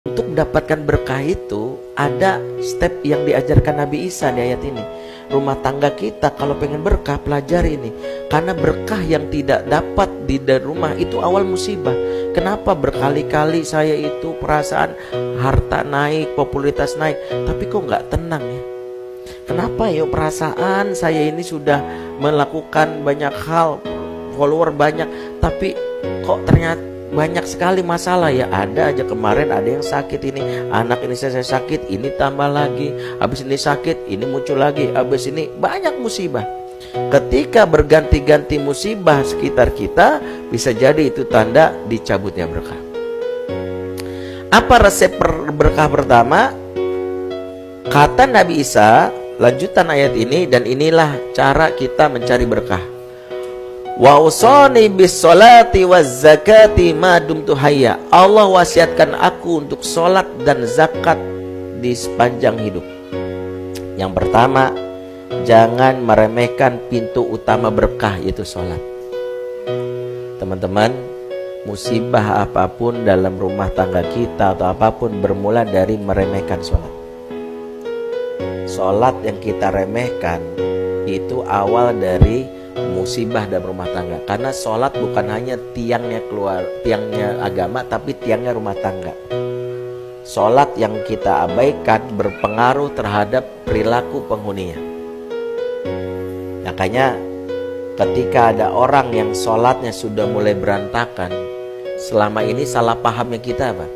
Untuk mendapatkan berkah itu ada step yang diajarkan Nabi Isa di ayat ini. Rumah tangga kita kalau pengen berkah, pelajari ini. Karena berkah yang tidak dapat di rumah itu awal musibah. Kenapa berkali-kali saya itu perasaan harta naik, popularitas naik, tapi kok nggak tenang ya? Kenapa ya perasaan saya ini sudah melakukan banyak hal, follower banyak, tapi kok ternyata banyak sekali masalah ya. Ada aja kemarin ada yang sakit ini, anak ini saya sakit, ini tambah lagi, habis ini sakit, ini muncul lagi, habis ini banyak musibah. Ketika berganti-ganti musibah sekitar kita, bisa jadi itu tanda dicabutnya berkah. Apa resep berkah pertama? Kata Nabi Isa, lanjutan ayat ini, dan inilah cara kita mencari berkah. Wa usani bis salati waz zakati ma dumtu hayya. Allah wasiatkan aku untuk solat dan zakat di sepanjang hidup. Yang pertama, jangan meremehkan pintu utama berkah, yaitu solat. Teman-teman, musibah apapun dalam rumah tangga kita atau apapun bermula dari meremehkan solat. Solat yang kita remehkan itu awal dari musibah dalam rumah tangga. Karena sholat bukan hanya tiangnya agama, tapi tiangnya rumah tangga. Sholat yang kita abaikan berpengaruh terhadap perilaku penghuninya. Makanya ketika ada orang yang sholatnya sudah mulai berantakan, selama ini salah pahamnya kita apa?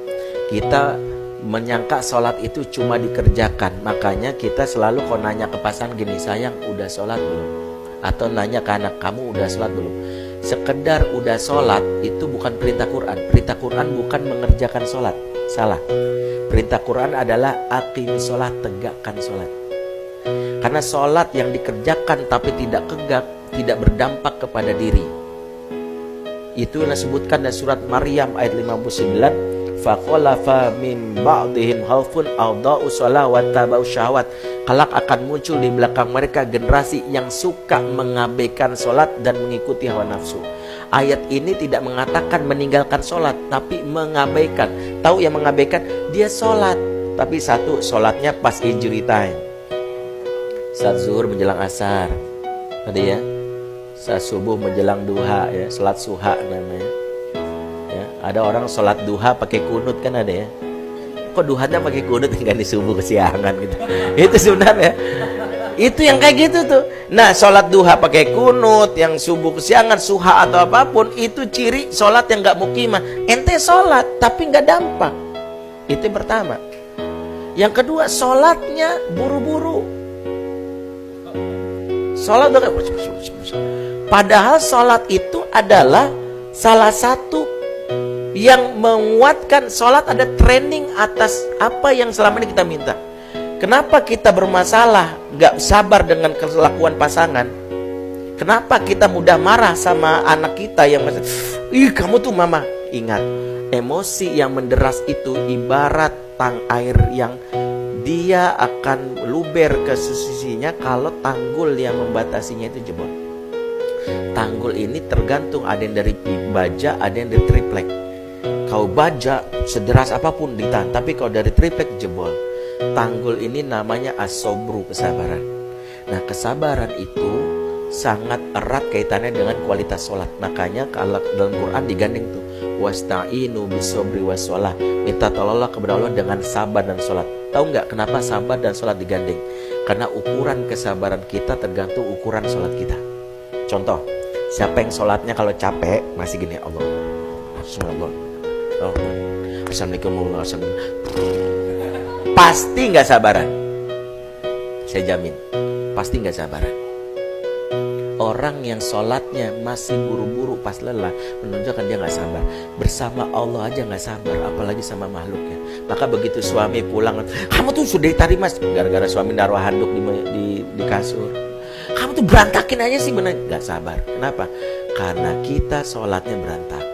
Kita menyangka sholat itu cuma dikerjakan. Makanya kita selalu kalau nanya ke pasangan gini, sayang udah sholat belum? Atau nanya ke anak, kamu udah sholat belum? Sekedar udah sholat itu bukan perintah Quran. Perintah Quran bukan mengerjakan sholat. Salah. Perintah Quran adalah aqimis sholat, tegakkan sholat. Karena sholat yang dikerjakan tapi tidak tegak, tidak berdampak kepada diri. Itu yang disebutkan dalam surat Maryam ayat 59. Faqalafa min ba'dihim khaufun awda'u shalah wa tabau syahwat. Kelak akan muncul di belakang mereka generasi yang suka mengabaikan sholat dan mengikuti hawa nafsu. Ayat ini tidak mengatakan meninggalkan sholat, tapi mengabaikan. Tahu yang mengabaikan? Dia sholat, tapi satu, sholatnya pas injury time, saat zuhur menjelang asar, tadi ya, saat subuh menjelang duha ya, sholat suha namanya. Ya, ada orang sholat duha pakai kunut kan ada ya. Kok duhanya pakai kunut nggak di subuh kesiangan gitu? Itu sebenarnya itu yang kayak gitu tuh. Nah, sholat duha pakai kunut, yang subuh kesiangan, suha atau apapun, itu ciri sholat yang nggak mukimah. Ente sholat tapi nggak dampak. Itu yang pertama. Yang kedua, sholatnya buru-buru. Sholat padahal sholat itu adalah salah satu yang menguatkan. Sholat ada training atas apa yang selama ini kita minta. Kenapa kita bermasalah, gak sabar dengan kelakuan pasangan? Kenapa kita mudah marah sama anak kita yang ih kamu tuh mama? Ingat, emosi yang menderas itu ibarat tang air yang dia akan luber ke sisinya kalau tanggul yang membatasinya itu jebol. Tanggul ini tergantung, ada yang dari baja, ada yang dari triplek. Kau baja sederas apapun ditahan, tapi kalau dari triplek jebol. Tanggul ini namanya as-sobru, kesabaran. Nah, kesabaran itu sangat erat kaitannya dengan kualitas sholat. Makanya kalau dalam Quran digandeng tuh, wasta'inu bisobri wassalah, minta tolonglah kepada Allah dengan sabar dan sholat. Tahu nggak kenapa sabar dan sholat digandeng? Karena ukuran kesabaran kita tergantung ukuran sholat kita. Contoh, siapa yang sholatnya kalau capek masih gini, Allah, Assalamualaikum warahmatullahi wabarakatuh, pasti nggak sabaran. Saya jamin, pasti nggak sabaran. Orang yang sholatnya masih buru-buru pas lelah menunjukkan dia nggak sabar. Bersama Allah aja nggak sabar, apalagi sama makhluknya. Maka begitu suami pulang, kamu tuh sudah ditarik mas, gara-gara suami naruh handuk di kasur. Kamu tuh berantakin aja sih, bener nggak sabar. Kenapa? Karena kita sholatnya berantakan.